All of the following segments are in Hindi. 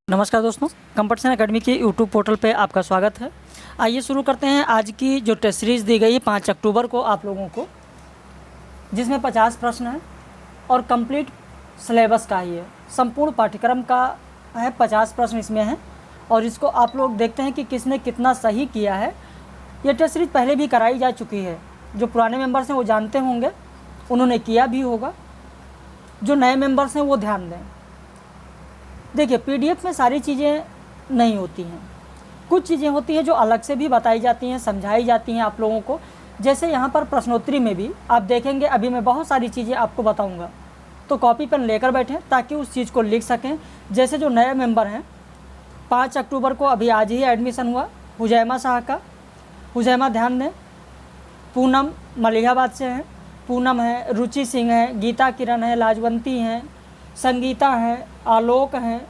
नमस्कार दोस्तों, कंपटीशन एकेडमी के यूट्यूब पोर्टल पे आपका स्वागत है। आइए शुरू करते हैं आज की जो टेस्ट सीरीज़ दी गई है 5 अक्टूबर को आप लोगों को, जिसमें 50 प्रश्न हैं और कंप्लीट सिलेबस का ही है, संपूर्ण पाठ्यक्रम का है। 50 प्रश्न इसमें हैं और इसको आप लोग देखते हैं कि किसने कितना सही किया है। ये टेस्ट सीरीज़ पहले भी कराई जा चुकी है, जो पुराने मेंबर्स हैं वो जानते होंगे, उन्होंने किया भी होगा। जो नए मेंबर्स हैं वो ध्यान दें। देखिए, पीडीएफ में सारी चीज़ें नहीं होती हैं, कुछ चीज़ें होती हैं जो अलग से भी बताई जाती हैं, समझाई जाती हैं आप लोगों को। जैसे यहाँ पर प्रश्नोत्तरी में भी आप देखेंगे, अभी मैं बहुत सारी चीज़ें आपको बताऊँगा, तो कॉपी पेन लेकर बैठें ताकि उस चीज़ को लिख सकें। जैसे जो नए मेंबर हैं, 5 अक्टूबर को अभी आज ही एडमिशन हुआ हुजैमा शाह का। हुजैमा ध्यान दें, पूनम मलिहाबाद से हैं, पूनम है, रुचि सिंह है, गीता किरण है, लाजवंती हैं, संगीता हैं, आलोक हैं,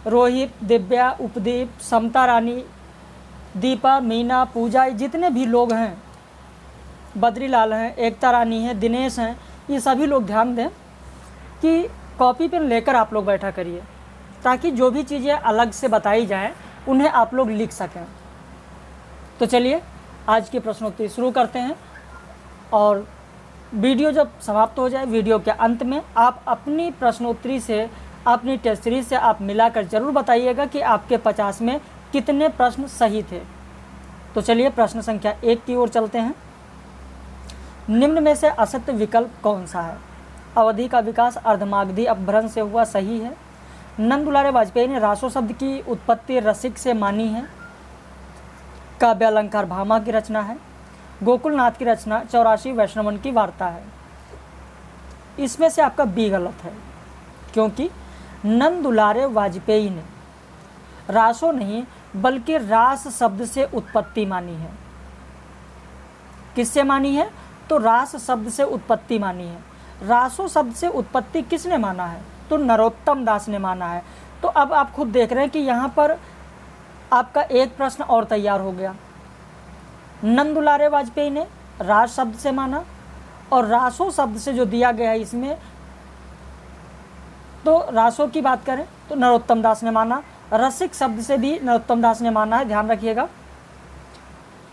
रोहित, दिव्या, उपदीप, समता रानी, दीपा, मीना, पूजा, जितने भी लोग हैं, बद्रीलाल हैं, एकता रानी हैं, दिनेश हैं, ये सभी लोग ध्यान दें कि कॉपी पेन लेकर आप लोग बैठा करिए ताकि जो भी चीज़ें अलग से बताई जाएं उन्हें आप लोग लिख सकें। तो चलिए आज की प्रश्नोत्तरी शुरू करते हैं और वीडियो जब समाप्त हो जाए, वीडियो के अंत में आप अपनी प्रश्नोत्तरी से, अपनी टेस्ट सीरीज से आप मिलाकर ज़रूर बताइएगा कि आपके 50 में कितने प्रश्न सही थे। तो चलिए प्रश्न संख्या 1 की ओर चलते हैं। निम्न में से असत्य विकल्प कौन सा है? अवधि का विकास अर्धमागधी अपभ्रंश से हुआ, सही है। नंद दुलारे वाजपेयी ने रासो शब्द की उत्पत्ति रसिक से मानी है। काव्य अलंकार भामा की रचना है। गोकुलनाथ की रचना 84 वैष्णवन की वार्ता है। इसमें से आपका बी गलत है, क्योंकि नंद दुलारे वाजपेयी ने रासो नहीं बल्कि रास शब्द से उत्पत्ति मानी है। किससे मानी है? तो रास शब्द से उत्पत्ति मानी है। रासो शब्द से उत्पत्ति किसने माना है? तो नरोत्तम दास ने माना है। तो अब आप खुद देख रहे हैं कि यहाँ पर आपका एक प्रश्न और तैयार हो गया। नंद दुलारे वाजपेयी ने रास शब्द से माना और रासो शब्द से जो दिया गया है इसमें, तो रासो की बात करें तो नरोत्तम दास ने माना, रसिक शब्द से भी नरोत्तम दास ने माना है, ध्यान रखिएगा।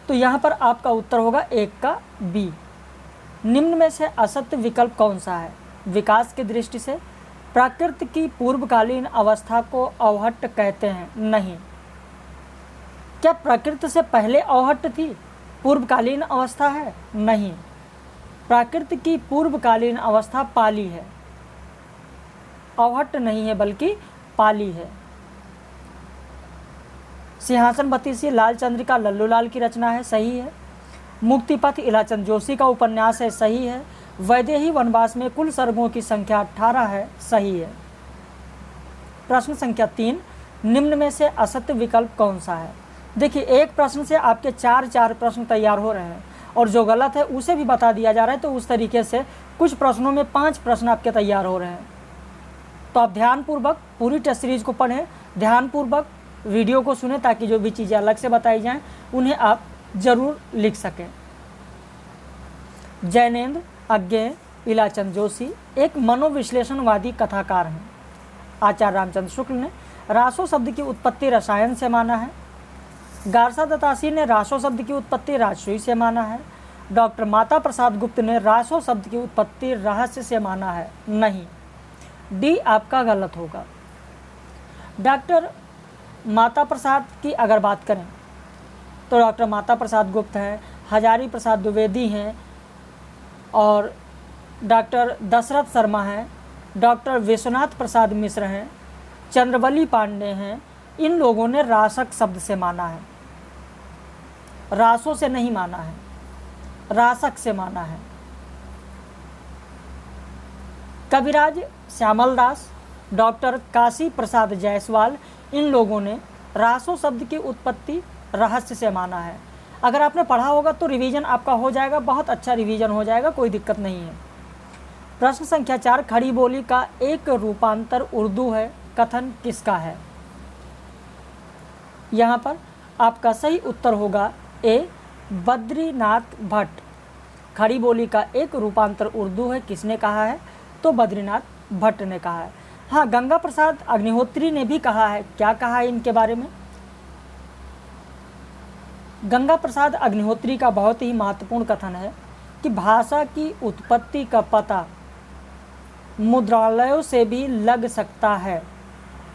तो यहाँ पर आपका उत्तर होगा 1 का बी। निम्न में से असत्य विकल्प कौन सा है? विकास की दृष्टि से प्राकृत की पूर्वकालीन अवस्था को अवहट्ट कहते हैं, नहीं। क्या प्रकृति से पहले अवहट्ट थी? पूर्वकालीन अवस्था है, नहीं। प्राकृत की पूर्वकालीन अवस्था पाली है, अवहट्ट नहीं है बल्कि पाली है। सिंहासन बत्तीसी लाल चंद्रिका लल्लूलाल की रचना है, सही है। मुक्तिपथ इलाचंद जोशी का उपन्यास है, सही है। वैदेही वनवास में कुल सर्गों की संख्या 18 है, सही है। प्रश्न संख्या 3, निम्न में से असत्य विकल्प कौन सा है? देखिए, एक प्रश्न से आपके 4 प्रश्न तैयार हो रहे हैं और जो गलत है उसे भी बता दिया जा रहा है। तो उस तरीके से कुछ प्रश्नों में 5 प्रश्न आपके तैयार हो रहे हैं। तो आप ध्यानपूर्वक पूरी टेस्ट सीरीज को पढ़ें, ध्यानपूर्वक वीडियो को सुनें ताकि जो भी चीज़ें अलग से बताई जाएं उन्हें आप ज़रूर लिख सकें। जैनेन्द्र अज्ञेय इलाचंद जोशी एक मनोविश्लेषणवादी कथाकार हैं। आचार्य रामचंद्र शुक्ल ने रासो शब्द की उत्पत्ति रसायन से माना है। गारसा दत्तासी ने रासो शब्द की उत्पत्ति राजसूई से माना है। डॉक्टर माता प्रसाद गुप्त ने रासो शब्द की उत्पत्ति रहस्य से माना है, नहीं। डी आपका गलत होगा। डॉक्टर माता प्रसाद की अगर बात करें तो डॉक्टर माता प्रसाद गुप्त हैं, हजारी प्रसाद द्विवेदी हैं और डॉक्टर दशरथ शर्मा हैं, डॉक्टर विश्वनाथ प्रसाद मिश्र हैं, चंद्रवली पांडे हैं। इन लोगों ने रासक शब्द से माना है, रासों से नहीं माना है, रासक से माना है। कविराज श्यामल दास, डॉक्टर काशी प्रसाद जायसवाल, इन लोगों ने रासो शब्द की उत्पत्ति रहस्य से माना है। अगर आपने पढ़ा होगा तो रिवीजन आपका हो जाएगा, बहुत अच्छा रिवीजन हो जाएगा, कोई दिक्कत नहीं है। प्रश्न संख्या 4, खड़ी बोली का एक रूपांतर उर्दू है, कथन किसका है? यहाँ पर आपका सही उत्तर होगा ए, बद्रीनाथ भट्ट। खड़ी बोली का एक रूपांतर उर्दू है, किसने कहा है? तो बद्रीनाथ भट्ट ने कहा है। हाँ, गंगा प्रसाद अग्निहोत्री ने भी कहा है। क्या कहा है इनके बारे में? गंगा प्रसाद अग्निहोत्री का बहुत ही महत्वपूर्ण कथन है कि भाषा की उत्पत्ति का पता मुद्रालयों से भी लग सकता है।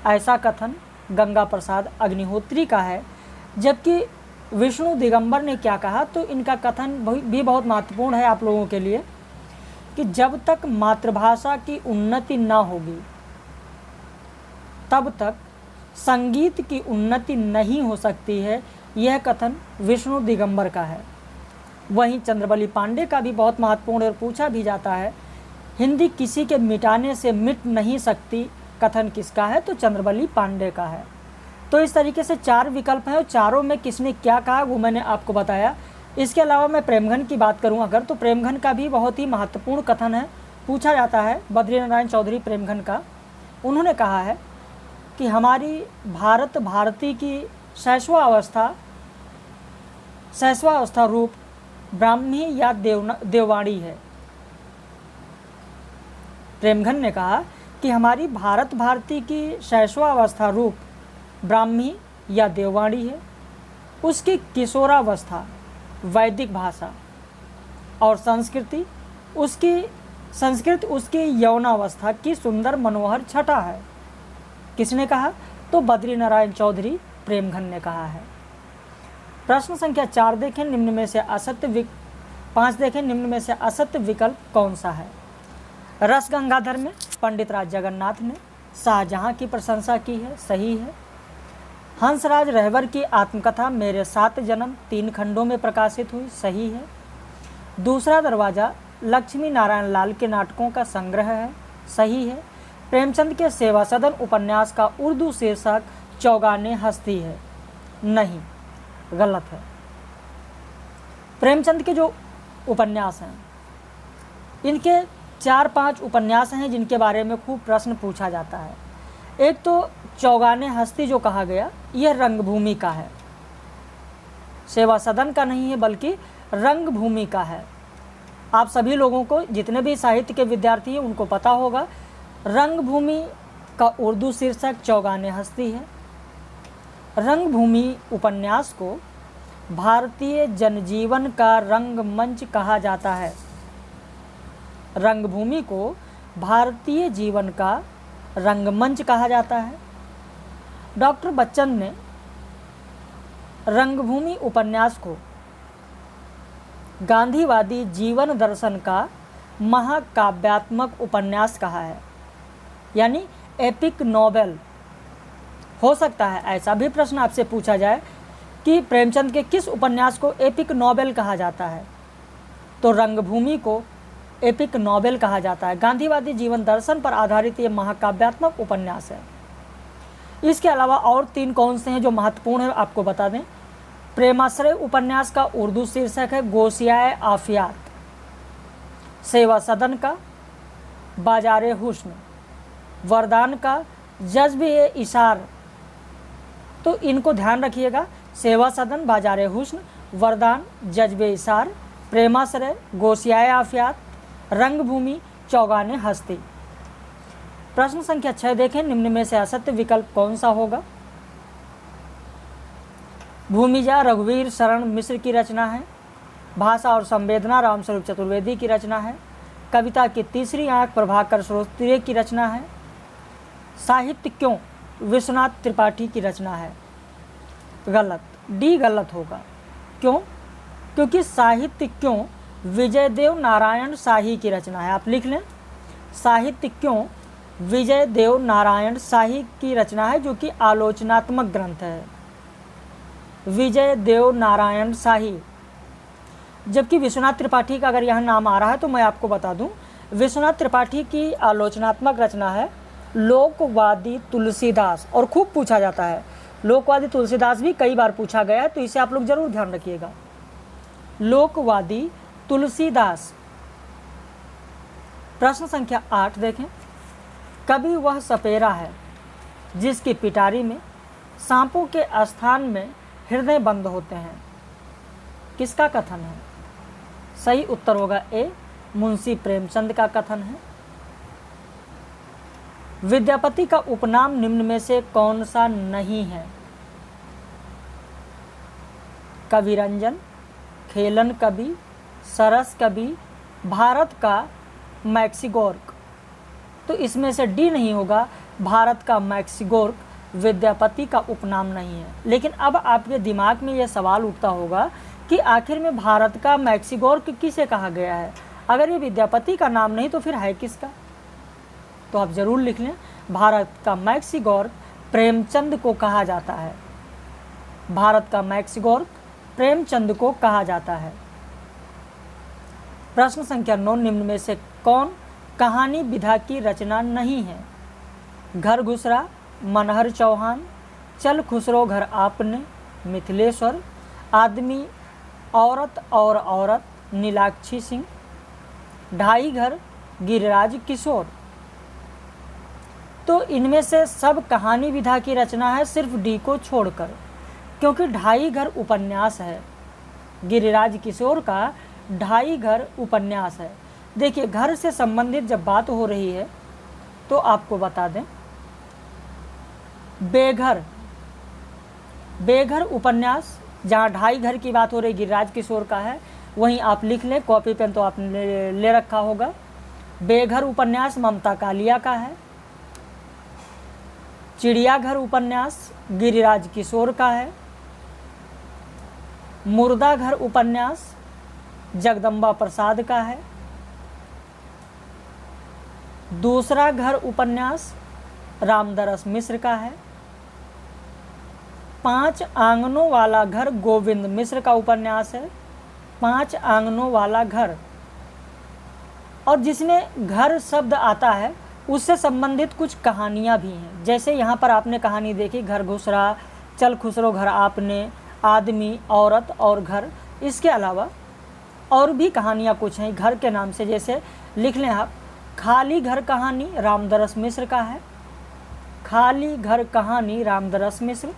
ऐसा कथन गंगा प्रसाद अग्निहोत्री का है। जबकि विष्णु दिगंबर ने क्या कहा, तो इनका कथन भी बहुत महत्वपूर्ण है आप लोगों के लिए कि जब तक मातृभाषा की उन्नति न होगी तब तक संगीत की उन्नति नहीं हो सकती है। यह कथन विष्णु दिगंबर का है। वहीं चंद्रवली पांडे का भी बहुत महत्वपूर्ण और पूछा भी जाता है, हिंदी किसी के मिटाने से मिट नहीं सकती, कथन किसका है? तो चंद्रवली पांडे का है। तो इस तरीके से 4 विकल्प हैं और चारों में किसने क्या कहा वो मैंने आपको बताया। इसके अलावा मैं प्रेमघन की बात करूं अगर, तो प्रेमघन का भी बहुत ही महत्वपूर्ण कथन है, पूछा जाता है बद्रीनारायण चौधरी प्रेमघन का। उन्होंने कहा है कि हमारी भारती की शैशवा अवस्था रूप ब्राह्मी या देववाणी है। प्रेमघन ने कहा कि हमारी भारती की शैशवा अवस्था रूप ब्राह्मी या देववाणी है। उसकी किशोरावस्था वैदिक भाषा और संस्कृत उसकी यौनावस्था की सुंदर मनोहर छटा है। किसने कहा? तो बद्रीनारायण चौधरी प्रेमघन ने कहा है। प्रश्न संख्या 4 देखें, निम्न में से असत्य विकल्प कौन सा है? रस गंगाधर में पंडित राज जगन्नाथ ने शाहजहां की प्रशंसा की है, सही है। हंसराज रहबर की आत्मकथा मेरे 7 जन्म 3 खंडों में प्रकाशित हुई, सही है। दूसरा दरवाज़ा लक्ष्मी नारायण लाल के नाटकों का संग्रह है, सही है। प्रेमचंद के सेवा सदन उपन्यास का उर्दू शीर्षक चौगाने हस्ती है, नहीं, गलत है। प्रेमचंद के जो उपन्यास हैं, इनके 4-5 उपन्यास हैं जिनके बारे में खूब प्रश्न पूछा जाता है। एक तो चौगाने हस्ती जो कहा गया, यह रंगभूमि का है, सेवा सदन का नहीं है बल्कि रंगभूमि का है। आप सभी लोगों को, जितने भी साहित्य के विद्यार्थी हैं उनको पता होगा, रंगभूमि का उर्दू शीर्षक चौगाने हस्ती है। रंगभूमि उपन्यास को भारतीय जनजीवन का रंगमंच कहा जाता है। रंगभूमि को भारतीय जीवन का रंगमंच कहा जाता है। डॉक्टर बच्चन ने रंगभूमि उपन्यास को गांधीवादी जीवन दर्शन का महाकाव्यात्मक उपन्यास कहा है, यानी एपिक नॉवेल। हो सकता है ऐसा भी प्रश्न आपसे पूछा जाए कि प्रेमचंद के किस उपन्यास को एपिक नॉवेल कहा जाता है, तो रंगभूमि को एपिक नॉवेल कहा जाता है। गांधीवादी जीवन दर्शन पर आधारित ये महाकाव्यात्मक उपन्यास है। इसके अलावा और 3 कौन से हैं जो महत्वपूर्ण है आपको बता दें। प्रेमाश्रय उपन्यास का उर्दू शीर्षक है गोसियाए आफियात। सेवा सदन का बाजारे हुस्न। वरदान का जज्बे इशार। तो इनको ध्यान रखिएगा, सेवा सदन, बाजारे हुस्न, वरदान, जज्बे इशार, प्रेमाश्रय, गोसियाए आफियात, रंगभूमि, चौगाने हस्ती। प्रश्न संख्या 6 देखें, निम्न में से असत्य विकल्प कौन सा होगा? भूमिजा रघुवीर शरण मिश्र की रचना है। भाषा और संवेदना रामस्वरूप चतुर्वेदी की रचना है। कविता की तीसरी आंख प्रभाकर श्रोत्रिय की रचना है। साहित्य क्यों विश्वनाथ त्रिपाठी की रचना है, गलत, डी गलत होगा। क्यों? क्योंकि साहित्य क्यों विजयदेव नारायण शाही की रचना है। आप लिख लें, साहित्य क्यों विजयदेव नारायण शाही की रचना है, जो कि आलोचनात्मक ग्रंथ है। विजयदेव नारायण शाही। जबकि विश्वनाथ त्रिपाठी का अगर यहाँ नाम आ रहा है तो मैं आपको बता दूं, विश्वनाथ त्रिपाठी की आलोचनात्मक रचना है लोकवादी तुलसीदास, और खूब पूछा जाता है। लोकवादी तुलसीदास भी कई बार पूछा गया है, तो इसे आप लोग जरूर ध्यान रखिएगा। लोकवादी तुलसीदास। प्रश्न संख्या 8 देखें, कभी वह सपेरा है जिसकी पिटारी में सांपों के स्थान में हृदय बंद होते हैं, किसका कथन है? सही उत्तर होगा ए, मुंशी प्रेमचंद का कथन है। विद्यापति का उपनाम निम्न में से कौन सा नहीं है? कविरंजन, खेलन कवि, सरस कवि, भारत का मैक्सिगोर्क। तो इसमें से डी नहीं होगा, भारत का मैक्सिगोर्क विद्यापति का उपनाम नहीं है। लेकिन अब आपके दिमाग में यह सवाल उठता होगा कि आखिर में भारत का मैक्सिगोर्क किसे कहा गया है? अगर ये विद्यापति का नाम नहीं तो फिर है किसका? तो आप ज़रूर लिख लें, भारत का मैक्सिगोर्क प्रेमचंद को कहा जाता है। भारत का मैक्सिगोर्क प्रेमचंद को कहा जाता है। प्रश्न संख्या 9, निम्न में से कौन कहानी विधा की रचना नहीं है? घर घुसरा, मनहर चौहान, चल खुसरो घर आपने, मिथिलेश्वर, आदमी, औरत और औरत, नीलाक्षी सिंह, ढाई घर, गिरिराज किशोर। तो इनमें से सब कहानी विधा की रचना है, सिर्फ डी को छोड़कर, क्योंकि ढाई घर उपन्यास है। गिरिराज किशोर का ढाई घर उपन्यास है। देखिए, घर से संबंधित जब बात हो रही है तो आपको बता दें, बेघर उपन्यास, जहाँ ढाई घर की बात हो रही गिरिराज किशोर का है, वहीं आप लिख लें, कॉपी पेन तो आपने ले रखा होगा। बेघर उपन्यास ममता कालिया का है। चिड़ियाघर उपन्यास गिरिराज किशोर का है। मुर्दा घर उपन्यास जगदम्बा प्रसाद का है। दूसरा घर उपन्यास रामदरस मिश्र का है। 5 आंगनों वाला घर गोविंद मिश्र का उपन्यास है। 5 आंगनों वाला घर, और जिसमें घर शब्द आता है उससे संबंधित कुछ कहानियाँ भी हैं। जैसे यहाँ पर आपने कहानी देखी, घर घुसरा, चल खुसरो घर आपने, आदमी, औरत और घर। इसके अलावा और भी कहानियाँ कुछ हैं घर के नाम से, जैसे लिख लें आप, खाली घर कहानी रामदरस मिश्र का है। खाली घर कहानी रामदरस मिश्र।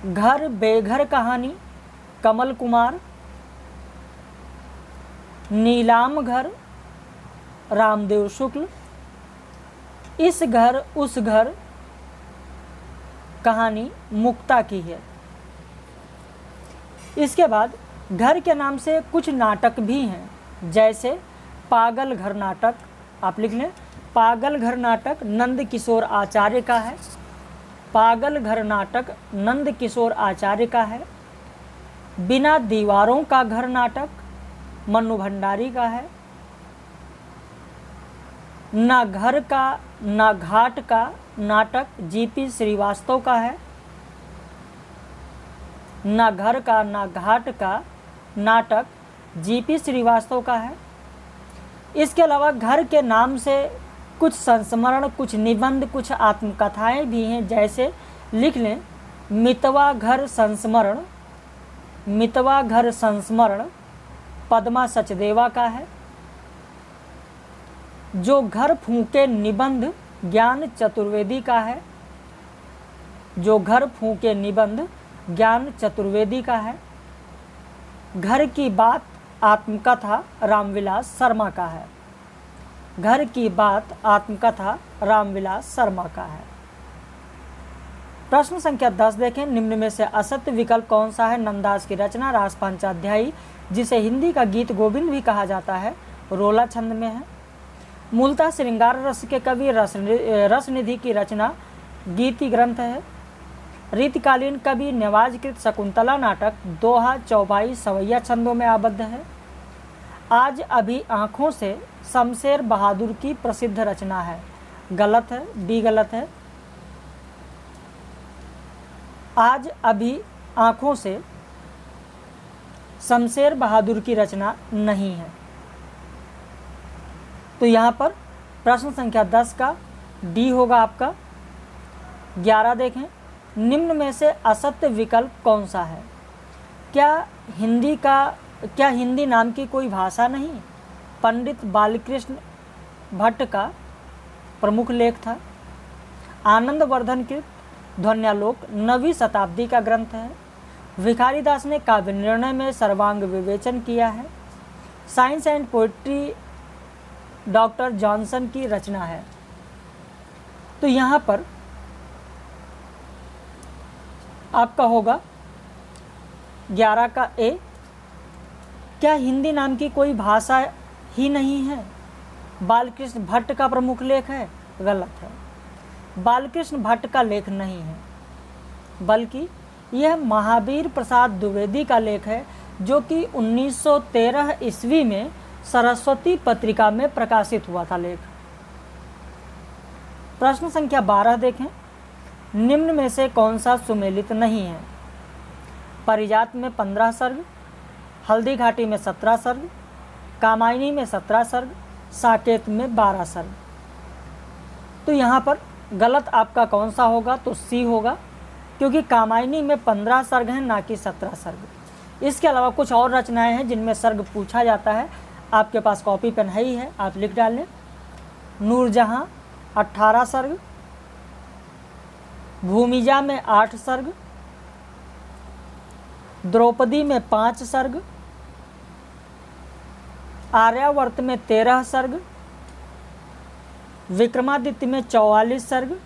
घर बेघर कहानी कमल कुमार। नीलाम घर रामदेव शुक्ल। इस घर उस घर कहानी मुक्ता की है। इसके बाद घर के नाम से कुछ नाटक भी हैं, जैसे पागल घर नाटक, आप लिख लें, पागल घर नाटक नंद किशोर आचार्य का है। पागल घर नाटक नंद किशोर आचार्य का है। बिना दीवारों का घर नाटक मन्नू भंडारी का है। ना घर का ना घाट का नाटक जीपी श्रीवास्तव का है। ना घर का ना घाट का नाटक जीपी श्रीवास्तव का है। इसके अलावा घर के नाम से कुछ संस्मरण, कुछ निबंध, कुछ आत्मकथाएं भी हैं, जैसे लिख लें, मितवा घर संस्मरण। मितवा घर संस्मरण पद्मा सचदेवा का है। जो घर फूके निबंध ज्ञान चतुर्वेदी का है। जो घर फूके निबंध ज्ञान चतुर्वेदी का है। घर की बात आत्मकथा रामविलास शर्मा का है। घर की बात आत्मकथा रामविलास शर्मा का है। प्रश्न संख्या 10 देखें, निम्न में से असत्य विकल्प कौन सा है? नंदास की रचना रास पंचाध्यायी, जिसे हिंदी का गीत गोविंद भी कहा जाता है, रोला छंद में है। मूलतः श्रृंगार रस के कवि रसनिधि की रचना गीति ग्रंथ है। रीतिकालीन कवि नेवाजकृत शकुंतला नाटक दोहा, चौपाई, सवैया छंदों में आबद्ध है। आज अभी आँखों से शमशेर बहादुर की प्रसिद्ध रचना है। गलत है, डी गलत है। आज अभी आँखों से शमशेर बहादुर की रचना नहीं है। तो यहाँ पर प्रश्न संख्या 10 का डी होगा आपका। 11 देखें, निम्न में से असत्य विकल्प कौन सा है? क्या हिंदी नाम की कोई भाषा नहीं? पंडित बालकृष्ण भट्ट का प्रमुख लेख था। आनंदवर्धन कृत ध्वन्यालोक 9वीं शताब्दी का ग्रंथ है। भिखारी दास ने काव्य निर्णय में सर्वांग विवेचन किया है। Science and poetry doctor Johnson की रचना है। तो यहाँ पर आपका होगा 11 का ए। क्या हिंदी नाम की कोई भाषा ही नहीं है? बालकृष्ण भट्ट का प्रमुख लेख है? गलत है, बालकृष्ण भट्ट का लेख नहीं है, बल्कि यह महावीर प्रसाद द्विवेदी का लेख है, जो कि 1913 ईस्वी में सरस्वती पत्रिका में प्रकाशित हुआ था लेख। प्रश्न संख्या 12 देखें, निम्न में से कौन सा सुमेलित नहीं है? पारिजात में 15 सर्ग, हल्दी घाटी में 17 सर्ग, कामायनी में 17 सर्ग, साकेत में 12 सर्ग। तो यहाँ पर गलत आपका कौन सा होगा? तो सी होगा, क्योंकि कामायनी में 15 सर्ग हैं, ना कि 17 सर्ग। इसके अलावा कुछ और रचनाएं हैं जिनमें सर्ग पूछा जाता है। आपके पास कॉपी पेन है ही है, आप लिख डालें। नूरजहाँ 18 सर्ग, भूमिजा में 8 सर्ग, द्रौपदी में 5 सर्ग, आर्यावर्त में 13 सर्ग, विक्रमादित्य में 44 सर्ग,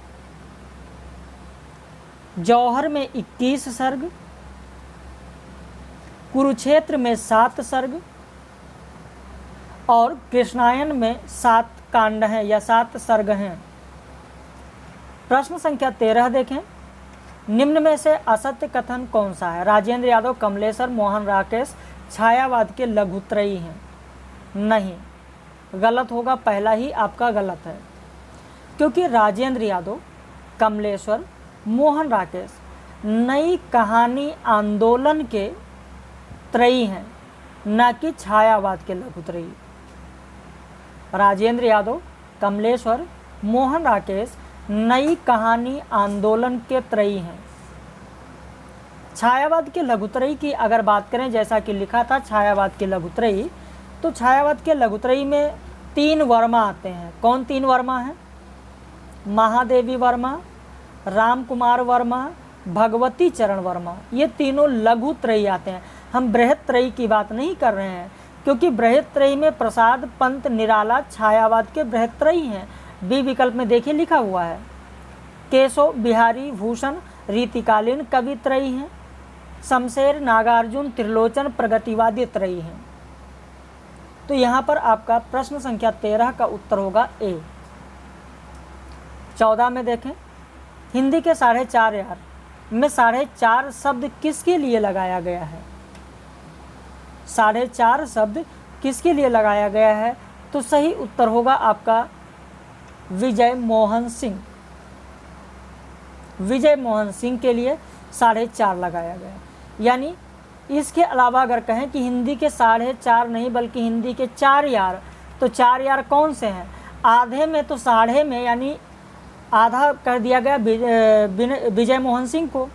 जौहर में 21 सर्ग, कुरुक्षेत्र में 7 सर्ग और कृष्णायन में 7 कांड हैं या 7 सर्ग हैं। प्रश्न संख्या 13 देखें, निम्न में से असत्य कथन कौन सा है? राजेंद्र यादव, कमलेश्वर, मोहन राकेश छायावाद के लघुत्रयी हैं। नहीं, गलत होगा, पहला ही आपका गलत है, क्योंकि राजेंद्र यादव, कमलेश्वर, मोहन राकेश नई कहानी आंदोलन के त्रयी हैं, न कि छायावाद के लघुत्रयी। राजेंद्र यादव, कमलेश्वर, मोहन राकेश नई कहानी आंदोलन के त्रयी हैं। छायावाद के लघुत्रयी की अगर बात करें, जैसा कि लिखा था छायावाद के लघुत्रयी, तो छायावाद के लघुत्रयी में 3 वर्मा आते हैं। कौन 3 वर्मा हैं? महादेवी वर्मा, राम कुमार वर्मा, भगवती चरण वर्मा। ये तीनों लघुत्रयी आते हैं। हम बृहत त्रयी की बात नहीं कर रहे हैं, क्योंकि बृहत त्रयी में प्रसाद, पंत, निराला छायावाद के बृहत त्रयी हैं। बी विकल्प में देखिए लिखा हुआ है। केशव बिहारी भूषण रीतिकालीन कवि त्रयी हैं। शमशेर, नागार्जुन, त्रिलोचन प्रगतिवादी त्रयी हैं। तो यहाँ पर आपका प्रश्न संख्या 13 का उत्तर होगा ए। 14 में देखें, हिंदी के 4.5 यार में 4.5 शब्द किसके लिए लगाया गया है? 4.5 शब्द किसके लिए लगाया गया है? तो सही उत्तर होगा आपका विजय मोहन सिंह। विजय मोहन सिंह के लिए 4.5 लगाया गया। यानी इसके अलावा अगर कहें कि हिंदी के 4.5 नहीं बल्कि हिंदी के 4 यार, तो 4 यार कौन से हैं? आधे में तो साढ़े में, यानी आधा कर दिया गया विजय मोहन सिंह को।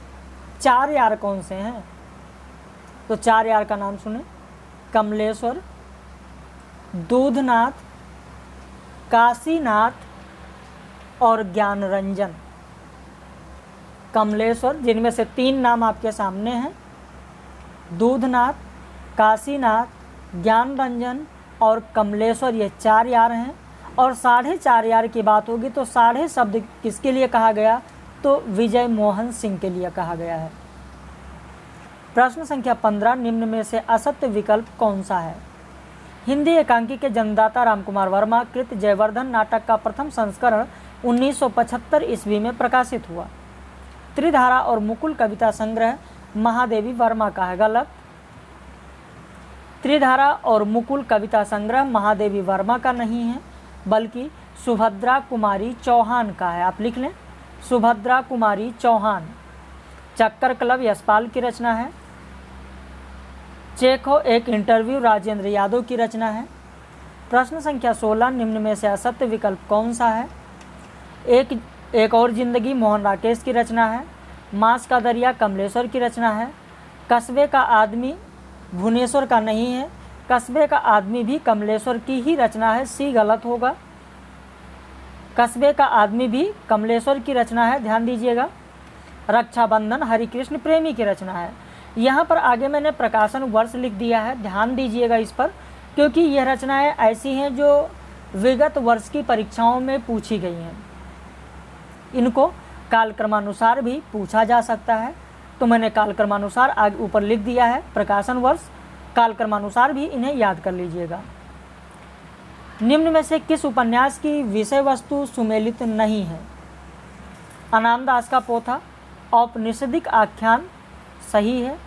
4 यार कौन से हैं? तो 4 यार का नाम सुने, कमलेश्वर, दूधनाथ, काशीनाथ और ज्ञानरंजन। कमलेश्वर, जिनमें से 3 नाम आपके सामने हैं, दूधनाथ, काशीनाथ, ज्ञानरंजन और कमलेश्वर, ये 4 यार हैं। और 4.5 यार की बात होगी तो 4.5 शब्द किसके लिए कहा गया? तो विजय मोहन सिंह के लिए कहा गया है। प्रश्न संख्या 15, निम्न में से असत्य विकल्प कौन सा है? हिंदी एकांकी के जन्मदाता रामकुमार वर्मा कृत जयवर्धन नाटक का प्रथम संस्करण 1975 ईस्वी में प्रकाशित हुआ। त्रिधारा और मुकुल कविता संग्रह महादेवी वर्मा का है। गलत। त्रिधारा और मुकुल कविता संग्रह महादेवी वर्मा का नहीं है, बल्कि सुभद्रा कुमारी चौहान का है। आप लिख लें, सुभद्रा कुमारी चौहान। चक्कर क्लब यशपाल की रचना है। चेखो एक इंटरव्यू राजेंद्र यादव की रचना है। प्रश्न संख्या 16, निम्न में से असत्य विकल्प कौन सा है? एक और जिंदगी मोहन राकेश की रचना है। मांस का दरिया कमलेश्वर की रचना है। कस्बे का आदमी भुवनेश्वर का नहीं है। कस्बे का आदमी भी कमलेश्वर की ही रचना है। सी गलत होगा। कस्बे का आदमी भी कमलेश्वर की रचना है, ध्यान दीजिएगा। रक्षाबंधन हरिकृष्ण प्रेमी की रचना है। यहाँ पर आगे मैंने प्रकाशन वर्ष लिख दिया है, ध्यान दीजिएगा इस पर, क्योंकि यह रचनाएं ऐसी हैं जो विगत वर्ष की परीक्षाओं में पूछी गई हैं। इनको कालक्रमानुसार भी पूछा जा सकता है, तो मैंने कालक्रमानुसार आगे ऊपर लिख दिया है, प्रकाशन वर्ष कालक्रमानुसार भी इन्हें याद कर लीजिएगा। निम्न में से किस उपन्यास की विषय वस्तु सुमेलित नहीं है? अनामदास का पोथा औपनिषदिक आख्यान सही है।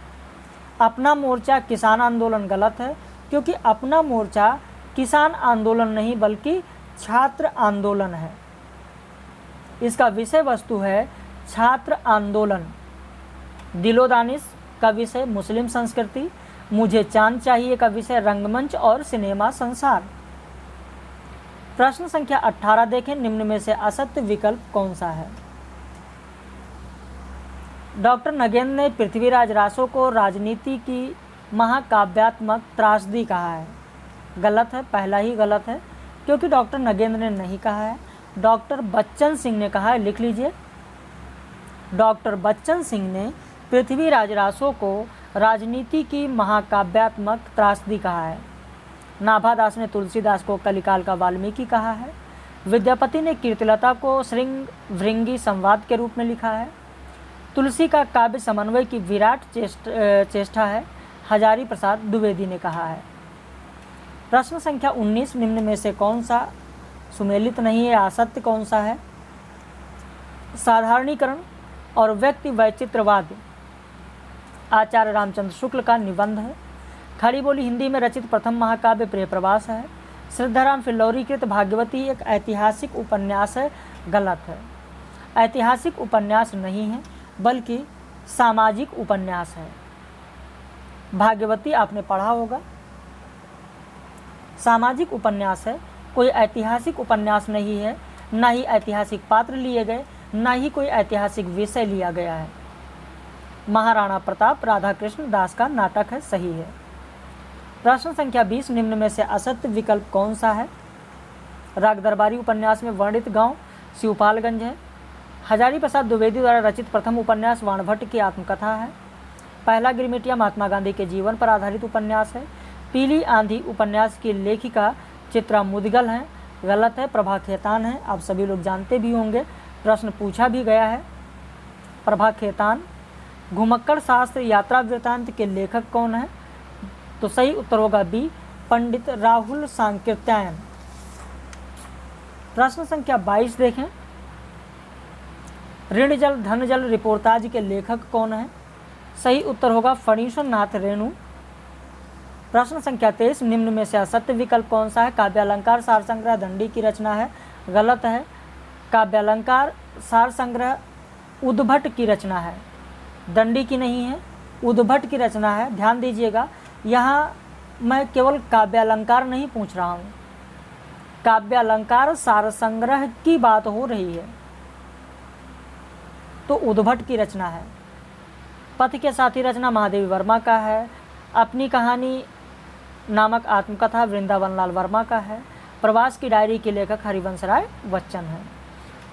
अपना मोर्चा किसान आंदोलन गलत है, क्योंकि अपना मोर्चा किसान आंदोलन नहीं बल्कि छात्र आंदोलन है। इसका विषय वस्तु है छात्र आंदोलन। दिलोदानिश का विषय मुस्लिम संस्कृति, मुझे चांद चाहिए का विषय रंगमंच और सिनेमा संसार। प्रश्न संख्या 18 देखें, निम्न में से असत्य विकल्प कौन सा है? डॉक्टर नगेंद्र ने पृथ्वीराज रासो को राजनीति की महाकाव्यात्मक त्रासदी कहा है। गलत है, पहला ही गलत है, क्योंकि डॉक्टर नगेंद्र ने नहीं कहा है, डॉक्टर बच्चन सिंह ने कहा है। लिख लीजिए, डॉक्टर बच्चन सिंह ने पृथ्वीराज रासो को राजनीति की महाकाव्यात्मक त्रासदी कहा है। नाभादास ने तुलसीदास को कलिकाल का वाल्मीकि कहा है। विद्यापति ने कीर्तिलता को श्रृंग भृंगी संवाद के रूप में लिखा है। तुलसी का काव्य समन्वय की विराट चेष्टा है, हजारी प्रसाद द्विवेदी ने कहा है। प्रश्न संख्या 19, निम्न में से कौन सा सुमेलित नहीं है, असत्य कौन सा है? साधारणीकरण और व्यक्ति वैचित्रवाद आचार्य रामचंद्र शुक्ल का निबंध है। खड़ी बोली हिंदी में रचित प्रथम महाकाव्य प्रियप्रवास है। श्रद्धाराम फिल्लौरी कृत भाग्यवती एक ऐतिहासिक उपन्यास है। गलत है, ऐतिहासिक उपन्यास नहीं है बल्कि सामाजिक उपन्यास है। भाग्यवती आपने पढ़ा होगा, सामाजिक उपन्यास है, कोई ऐतिहासिक उपन्यास नहीं है। ना ही ऐतिहासिक पात्र लिए गए, ना ही कोई ऐतिहासिक विषय लिया गया है। महाराणा प्रताप राधाकृष्ण दास का नाटक है, सही है। प्रश्न संख्या 20, निम्न में से असत्य विकल्प कौन सा है? राग दरबारी उपन्यास में वर्णित गांव शिवपालगंज है। हजारी प्रसाद द्विवेदी द्वारा रचित प्रथम उपन्यास वाणभट्ट की आत्मकथा है। पहला गिरमिटिया महात्मा गांधी के जीवन पर आधारित उपन्यास है। पीली आंधी उपन्यास की लेखिका चित्रा मुदगल हैं। गलत है, प्रभा खेतान है। आप सभी लोग जानते भी होंगे, प्रश्न पूछा भी गया है। प्रभा खेतान। घुमक्कड़ शास्त्र यात्रा वृत्तांत के लेखक कौन है? तो सही उत्तर होगा बी, पंडित राहुल सांकृत्यायन। प्रश्न संख्या 22 देखें, ऋण जल धन जल रिपोर्टाज के लेखक कौन है? सही उत्तर होगा फणीश्वर नाथ रेणु। प्रश्न संख्या 23, निम्न में से असत्य विकल्प कौन सा है? काव्यालंकार सार संग्रह दंडी की रचना है। गलत है, काव्यालंकार सार संग्रह उद्भट की रचना है, दंडी की नहीं है, उद्भट की रचना है। ध्यान दीजिएगा, यहाँ मैं केवल काव्यालंकार नहीं पूछ रहा हूँ, काव्यालंकार सार संग्रह की बात हो रही है, तो उद्भट की रचना है। पथ के साथी रचना महादेवी वर्मा का है। अपनी कहानी नामक आत्मकथा वृंदावन लाल वर्मा का है। प्रवास की डायरी के लेखक हरिवंश राय बच्चन है।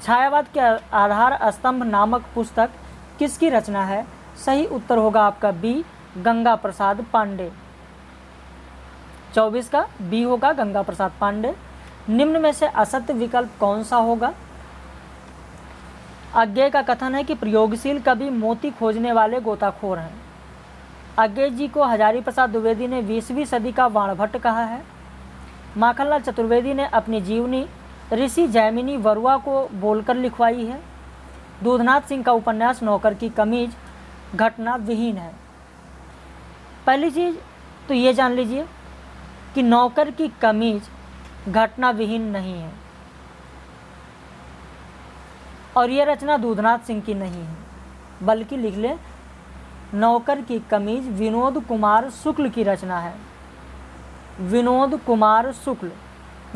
छायावाद के आधार स्तंभ नामक पुस्तक किसकी रचना है? सही उत्तर होगा आपका बी, गंगा प्रसाद पांडे। 24 का बी होगा, गंगा प्रसाद पांडे। निम्न में से असत्य विकल्प कौन सा होगा? अज्ञेय का कथन है कि प्रयोगशील कवि मोती खोजने वाले गोताखोर हैं। अज्ञेय जी को हजारी प्रसाद द्विवेदी ने 20वीं सदी का वाणभट्ट कहा है। माखनलाल चतुर्वेदी ने अपनी जीवनी ऋषि जैमिनी बरुआ को बोलकर लिखवाई है। दूधनाथ सिंह का उपन्यास नौकर की कमीज घटना विहीन है। पहली चीज तो ये जान लीजिए कि नौकर की कमीज घटना विहीन नहीं है और ये रचना दूधनाथ सिंह की नहीं है, बल्कि लिख ले नौकर की कमीज विनोद कुमार शुक्ल की रचना है। विनोद कुमार शुक्ल,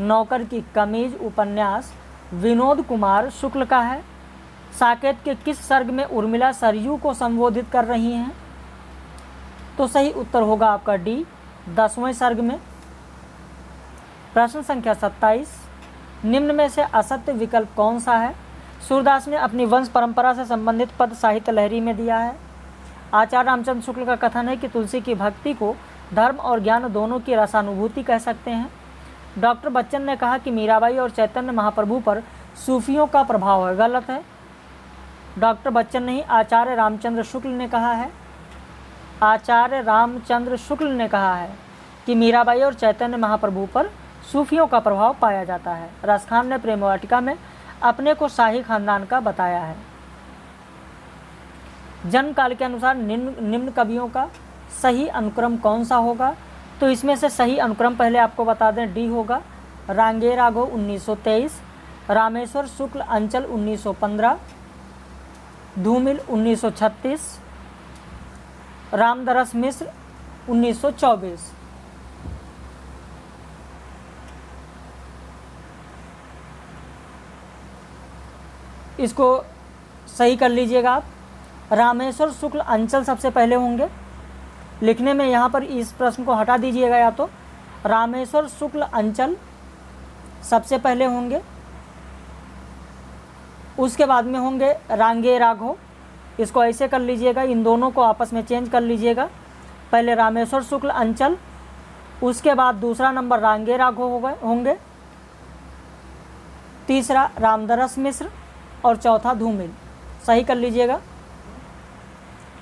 नौकर की कमीज उपन्यास विनोद कुमार शुक्ल का है। साकेत के किस सर्ग में उर्मिला सरयू को संबोधित कर रही हैं? तो सही उत्तर होगा आपका डी, 10वें सर्ग में। प्रश्न संख्या 27, निम्न में से असत्य विकल्प कौन सा है? सूरदास ने अपनी वंश परंपरा से संबंधित पद साहित्य लहरी में दिया है। आचार्य रामचंद्र शुक्ल का कथन है कि तुलसी की भक्ति को धर्म और ज्ञान दोनों की रसानुभूति कह सकते हैं। डॉक्टर बच्चन ने कहा कि मीराबाई और चैतन्य महाप्रभु पर सूफियों का प्रभाव है। गलत है, डॉक्टर बच्चन नहीं, आचार्य रामचंद्र शुक्ल ने कहा है। आचार्य रामचंद्र शुक्ल ने कहा है कि मीराबाई और चैतन्य महाप्रभु पर सूफियों का प्रभाव पाया जाता है। रसखान ने प्रेम वाटिका में अपने को शाही खानदान का बताया है। जन्म काल के अनुसार निम्न कवियों का सही अनुक्रम कौन सा होगा? तो इसमें से सही अनुक्रम पहले आपको बता दें, डी होगा। रांगे राघव 1923, रामेश्वर शुक्ल अंचल 1915, धूमिल 1936, रामदरस मिश्र 1924। इसको सही कर लीजिएगा आप। रामेश्वर शुक्ल अंचल सबसे पहले होंगे। लिखने में यहाँ पर इस प्रश्न को हटा दीजिएगा, या तो रामेश्वर शुक्ल अंचल सबसे पहले होंगे, उसके बाद में होंगे रांगे राघव। इसको ऐसे कर लीजिएगा, इन दोनों को आपस में चेंज कर लीजिएगा। पहले रामेश्वर शुक्ल अंचल, उसके बाद दूसरा नंबर रांगे राघव होंगे, तीसरा रामदरस मिश्र और चौथा धूमिल। सही कर लीजिएगा।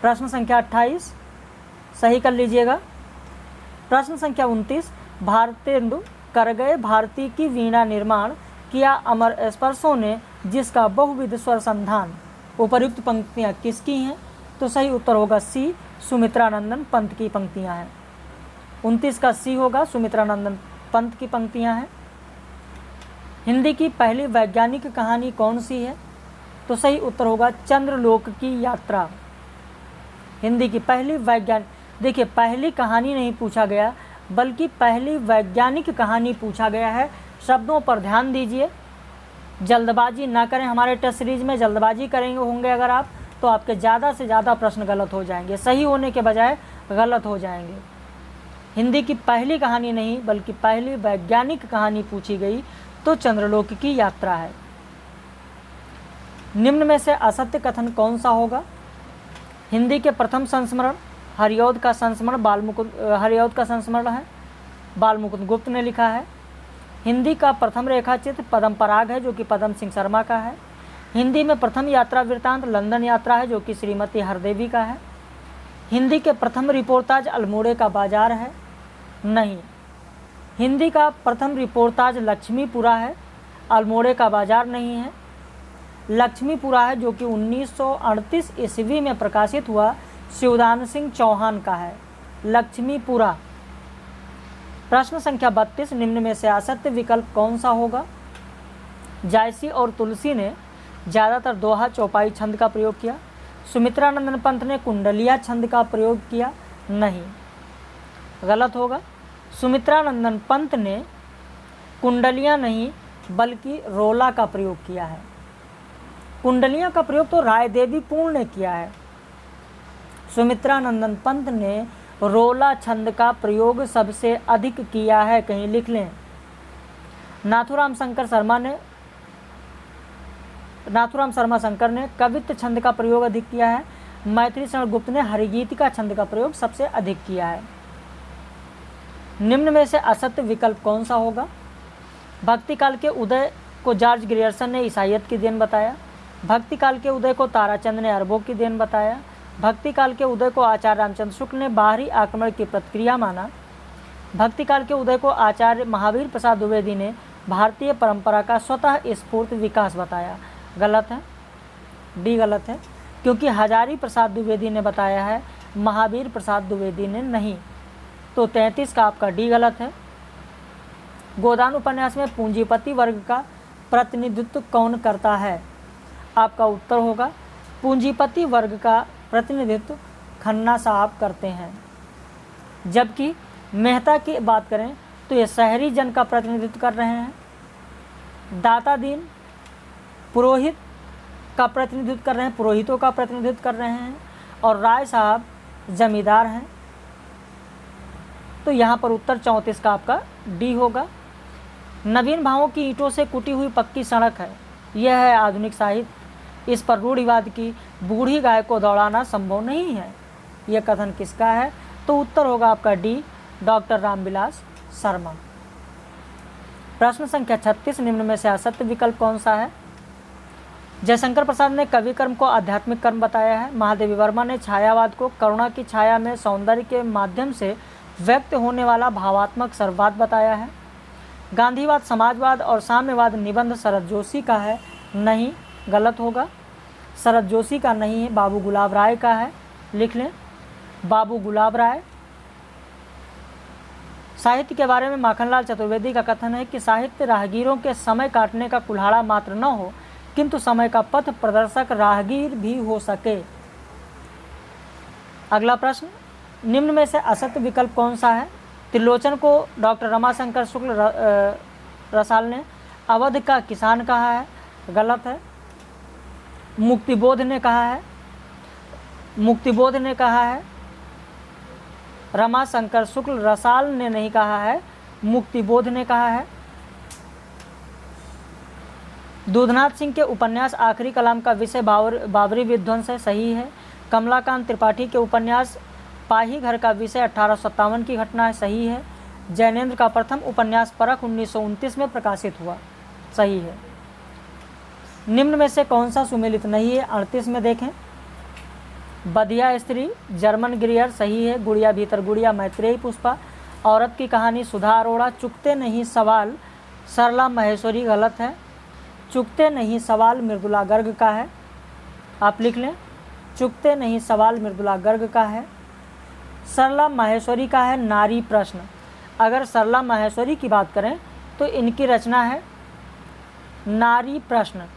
प्रश्न संख्या 28 सही कर लीजिएगा। प्रश्न संख्या 29, भारतेंदु कर गए भारती की वीणा निर्माण किया अमर स्पर्शों ने जिसका बहुविध स्वर संधान। उपर्युक्त पंक्तियाँ किसकी हैं? तो सही उत्तर होगा सी, सुमित्रानंदन पंत की पंक्तियाँ हैं। 29 का सी होगा, सुमित्रानंदन पंत की पंक्तियाँ हैं। हिंदी की पहली वैज्ञानिक कहानी कौन सी है? तो सही उत्तर होगा चंद्रलोक की यात्रा। हिंदी की पहली वैज्ञानिक, देखिए पहली कहानी नहीं पूछा गया बल्कि पहली वैज्ञानिक कहानी पूछा गया है। शब्दों पर ध्यान दीजिए, जल्दबाजी ना करें। हमारे टेस्ट सीरीज में जल्दबाजी करेंगे होंगे अगर आप, तो आपके ज़्यादा से ज़्यादा प्रश्न गलत हो जाएंगे, सही होने के बजाय गलत हो जाएंगे। हिंदी की पहली कहानी नहीं बल्कि पहली वैज्ञानिक कहानी पूछी गई तो चंद्रलोक की यात्रा है। निम्न में से असत्य कथन कौन सा होगा? हिंदी के प्रथम संस्मरण हरिऔध का संस्मरण है, बालमुकुंद गुप्त ने लिखा है। हिंदी का प्रथम रेखाचित्र पद्म पराग है जो कि पद्म सिंह शर्मा का है। हिंदी में प्रथम यात्रा वृत्तांत लंदन यात्रा है जो कि श्रीमती हरदेवी का है। हिंदी के प्रथम रिपोर्टाज अल्मोड़े का बाजार है, नहीं। हिंदी का प्रथम रिपोर्टाज लक्ष्मीपुरा है, अल्मोड़े का बाजार नहीं है। लक्ष्मीपुरा है जो कि 1938 ईस्वी में प्रकाशित हुआ शिवदान सिंह चौहान का है, लक्ष्मीपुरा। प्रश्न संख्या 32, निम्न में से असत्य विकल्प कौन सा होगा? जायसी और तुलसी ने ज़्यादातर दोहा चौपाई छंद का प्रयोग किया। सुमित्रानंदन पंत ने कुंडलिया छंद का प्रयोग किया, नहीं। गलत होगा। सुमित्रानंदन पंत ने कुंडलिया नहीं बल्कि रोला का प्रयोग किया है। कुंडलिया का प्रयोग तो राय देवी पूर्ण ने किया है। सुमित्रानंदन पंत ने रोला छंद का प्रयोग सबसे अधिक किया है, कहीं लिख लें। नाथुराम शर्मा शंकर ने कवित्व छंद का प्रयोग अधिक किया है। मैथिली शरण गुप्त ने हरिगीतिका छंद का प्रयोग सबसे अधिक किया है। निम्न में से असत्य विकल्प कौन सा होगा? भक्ति काल के उदय को जॉर्ज ग्रियर्सन ने ईसाइयत की देन बताया। भक्ति काल के उदय को ताराचंद ने अरबों की देन बताया। भक्ति काल के उदय को आचार्य रामचंद्र शुक्ल ने बाहरी आक्रमण की प्रतिक्रिया माना। भक्ति काल के उदय को आचार्य महावीर प्रसाद द्विवेदी ने भारतीय परंपरा का स्वतः स्फूर्त विकास बताया। गलत है, डी गलत है, क्योंकि हजारी प्रसाद द्विवेदी ने बताया है, महावीर प्रसाद द्विवेदी ने नहीं। तो 33 का आपका डी गलत है। गोदान उपन्यास में पूंजीपति वर्ग का प्रतिनिधित्व कौन करता है? आपका उत्तर होगा पूंजीपति वर्ग का प्रतिनिधित्व खन्ना साहब करते हैं। जबकि मेहता की बात करें तो ये शहरी जन का प्रतिनिधित्व कर रहे हैं। दाता दीन पुरोहित का प्रतिनिधित्व कर रहे हैं, पुरोहितों का प्रतिनिधित्व कर रहे हैं। और राय साहब जमींदार हैं। तो यहाँ पर उत्तर 34 का आपका डी होगा। नवीन भावों की ईंटों से कुटी हुई पक्की सड़क है, यह है आधुनिक साहित्य। इस पर रूढ़िवाद की बूढ़ी गाय को दौड़ाना संभव नहीं है, यह कथन किसका है? तो उत्तर होगा आपका डी, डॉक्टर रामविलास शर्मा। प्रश्न संख्या 36, निम्न में से असत्य विकल्प कौन सा है? जयशंकर प्रसाद ने कवि कर्म को आध्यात्मिक कर्म बताया है। महादेवी वर्मा ने छायावाद को करुणा की छाया में सौंदर्य के माध्यम से व्यक्त होने वाला भावात्मक सर्ववाद बताया है। गांधीवाद, समाजवाद और साम्यवाद निबंध शरद जोशी का है, नहीं, गलत होगा। शरद जोशी का नहीं है, बाबू गुलाब राय का है, लिख लें, बाबू गुलाब राय। साहित्य के बारे में माखनलाल चतुर्वेदी का कथन है कि साहित्य राहगीरों के समय काटने का कुल्हाड़ा मात्र न हो, किंतु समय का पथ प्रदर्शक राहगीर भी हो सके। अगला प्रश्न, निम्न में से असत्य विकल्प कौन सा है? त्रिलोचन को डॉक्टर रमाशंकर शुक्ल रसाल ने अवध का किसान कहा है, गलत है। मुक्तिबोध ने कहा है, रमाशंकर शुक्ल रसाल ने नहीं कहा है, मुक्तिबोध ने कहा है। दूधनाथ सिंह के उपन्यास आखिरी कलाम का विषय बाबरी विध्वंस है, सही है। कमलाकांत त्रिपाठी के उपन्यास पाही घर का विषय 1857 की घटना है, सही है। जैनेन्द्र का प्रथम उपन्यास परख 1929 में प्रकाशित हुआ, सही है। निम्न में से कौन सा सुमेलित नहीं है? 38 में देखें, बधिया स्त्री, जर्मन गिरियर, सही है। गुड़िया भीतर गुड़िया, मैत्रेयी पुष्पा। औरत की कहानी, सुधा अरोड़ा। चुकते नहीं सवाल, सरला महेश्वरी, गलत है। चुकते नहीं सवाल मृदुला गर्ग का है, आप लिख लें, चुकते नहीं सवाल मृदुला गर्ग का है। सरला माहेश्वरी का है नारी प्रश्न। अगर सरला माहेश्वरी की बात करें तो इनकी रचना है नारी प्रश्न।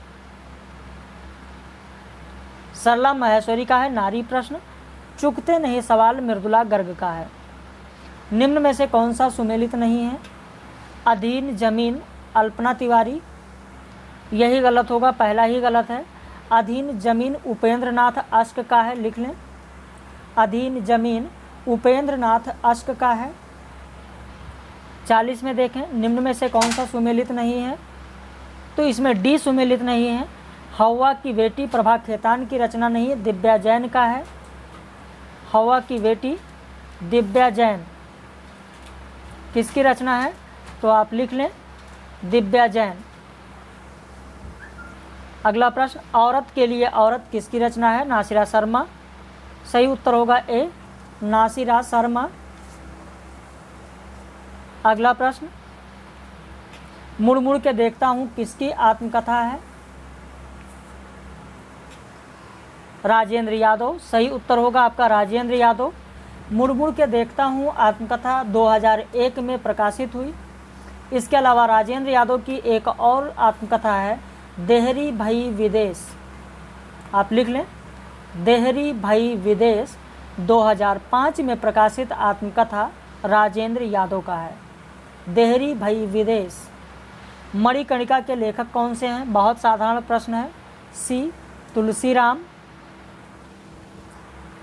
सरला माहेश्वरी का है नारी प्रश्न। चुकते नहीं सवाल मृदुला गर्ग का है। निम्न में से कौन सा सुमेलित नहीं है? अधीन जमीन, अल्पना तिवारी, यही गलत होगा, पहला ही गलत है। अधीन जमीन उपेंद्र नाथ अश्क का है, लिख लें, अधीन जमीन उपेंद्र नाथ अश्क का है। 40 में देखें, निम्न में से कौन सा सुमेलित नहीं है? तो इसमें डी सुमेलित नहीं है। हवा की बेटी प्रभा खेतान की रचना नहीं है, दिव्या जैन का है। हवा की बेटी दिव्या जैन किसकी रचना है? तो आप लिख लें, दिव्या जैन। अगला प्रश्न, औरत के लिए औरत किसकी रचना है? नासिरा शर्मा, सही उत्तर होगा ए, नासिरा शर्मा। अगला प्रश्न, मुड़ मुड़ के देखता हूँ किसकी आत्मकथा है? राजेंद्र यादव, सही उत्तर होगा आपका राजेंद्र यादव। मुड़ मुड़ के देखता हूँ आत्मकथा 2001 में प्रकाशित हुई। इसके अलावा राजेंद्र यादव की एक और आत्मकथा है देहरी भई विदेश, आप लिख लें, देहरी भई विदेश 2005 में प्रकाशित आत्मकथा राजेंद्र यादव का है। देहरी भई विदेश। मणिकर्णिका के लेखक कौन से हैं? बहुत साधारण प्रश्न है, सी तुलसीराम।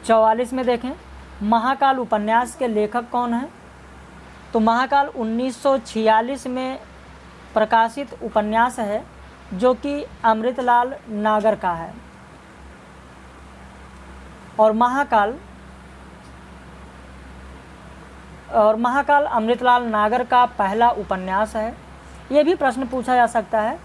44 में देखें, महाकाल उपन्यास के लेखक कौन हैं? तो महाकाल 1946 में प्रकाशित उपन्यास है जो कि अमृतलाल नागर का है। और महाकाल अमृतलाल नागर का पहला उपन्यास है। ये भी प्रश्न पूछा जा सकता है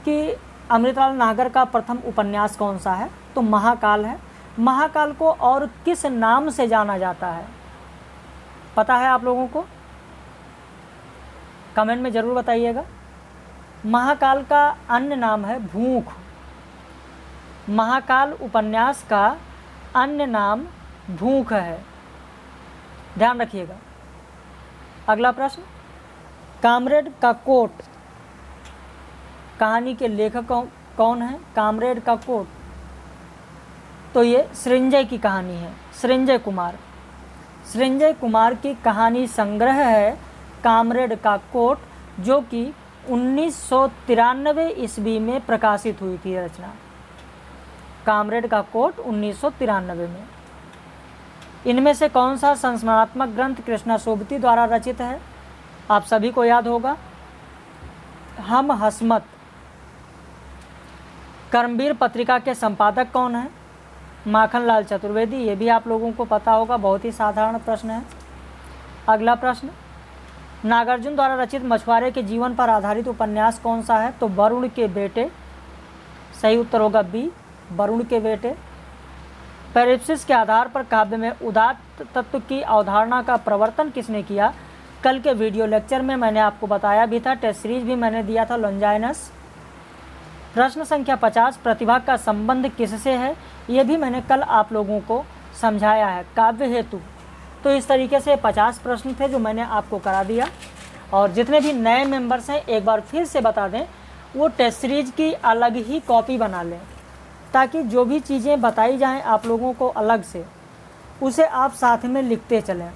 कि अमृतलाल नागर का प्रथम उपन्यास कौन सा है? तो महाकाल है। महाकाल को और किस नाम से जाना जाता है, पता है आप लोगों को? कमेंट में ज़रूर बताइएगा। महाकाल का अन्य नाम है भूख। महाकाल उपन्यास का अन्य नाम भूख है, ध्यान रखिएगा। अगला प्रश्न, कामरेड का कोट कहानी के लेखक कौन है? कामरेड का कोट, तो ये सृंजय की कहानी है, सृंजय कुमार। सृंजय कुमार की कहानी संग्रह है कामरेड का कोट, जो कि 1993 ईस्वी में प्रकाशित हुई थी रचना। कामरेड का कोट 1993 में। इनमें से कौन सा संस्मरणात्मक ग्रंथ कृष्णा सोबती द्वारा रचित है? आप सभी को याद होगा, हम हसमत। कर्मवीर पत्रिका के संपादक कौन है? माखनलाल चतुर्वेदी, ये भी आप लोगों को पता होगा, बहुत ही साधारण प्रश्न है। अगला प्रश्न, नागार्जुन द्वारा रचित मछुआरे के जीवन पर आधारित उपन्यास कौन सा है? तो वरुण के बेटे। सही उत्तर होगा बी, वरुण के बेटे। पेरिप्सिस के आधार पर काव्य में उदात्त तत्व की अवधारणा का प्रवर्तन किसने किया? कल के वीडियो लेक्चर में मैंने आपको बताया भी था, टेस्ट सीरीज भी मैंने दिया था, लॉन्जाइनस। प्रश्न संख्या 50, प्रतिभा का संबंध किससे है? ये भी मैंने कल आप लोगों को समझाया है, काव्य हेतु। तो इस तरीके से 50 प्रश्न थे जो मैंने आपको करा दिया। और जितने भी नए मेंबर्स हैं एक बार फिर से बता दें, वो टेस्ट सीरीज की अलग ही कॉपी बना लें, ताकि जो भी चीज़ें बताई जाएं आप लोगों को अलग से, उसे आप साथ में लिखते चलें।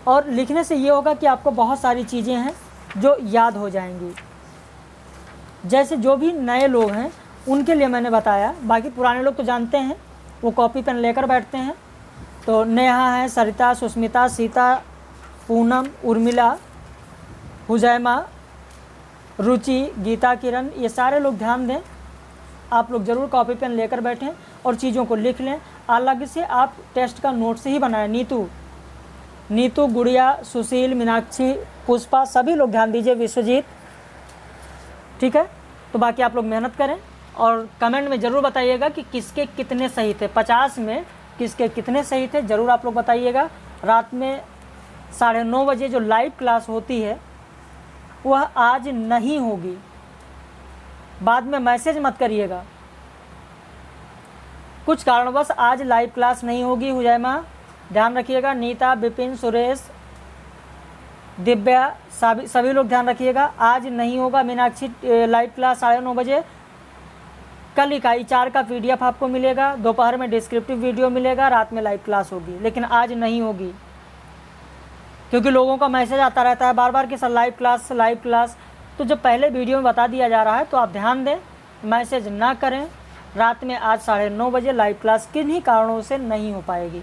और लिखने से ये होगा कि आपको बहुत सारी चीज़ें हैं जो याद हो जाएंगी। जैसे जो भी नए लोग हैं उनके लिए मैंने बताया, बाकी पुराने लोग तो जानते हैं, वो कॉपी पेन लेकर बैठते हैं। तो नेहा है, सरिता, सुस्मिता, सीता, पूनम, उर्मिला, हुजैमा, रुचि, गीता, किरण, ये सारे लोग ध्यान दें। आप लोग ज़रूर कॉपी पेन लेकर बैठें और चीज़ों को लिख लें। अलग से आप टेस्ट का नोट्स ही बनाएं। नीतू, गुड़िया, सुशील, मीनाक्षी, पुष्पा, सभी लोग ध्यान दीजिए, विश्वजीत, ठीक है। तो बाकी आप लोग मेहनत करें और कमेंट में ज़रूर बताइएगा कि किसके कितने सही थे, 50 में किसके कितने सही थे, ज़रूर आप लोग बताइएगा। रात में 9:30 बजे जो लाइव क्लास होती है वह आज नहीं होगी, बाद में मैसेज मत करिएगा। कुछ कारणवश आज लाइव क्लास नहीं होगी। हुजैमा ध्यान रखिएगा, नीता, विपिन, सुरेश, दिव्या, सभी लोग ध्यान रखिएगा, आज नहीं होगा मीनाक्षी लाइव क्लास 9:30 बजे। कल इकाई 4 का PDF आपको मिलेगा, दोपहर में डिस्क्रिप्टिव वीडियो मिलेगा, रात में लाइव क्लास होगी, लेकिन आज नहीं होगी क्योंकि लोगों का मैसेज आता रहता है बार बार कि सर लाइव क्लास। तो जब पहले वीडियो में बता दिया जा रहा है तो आप ध्यान दें, मैसेज ना करें। रात में आज 9:30 बजे लाइव क्लास किन्हीं कारणों से नहीं हो पाएगी।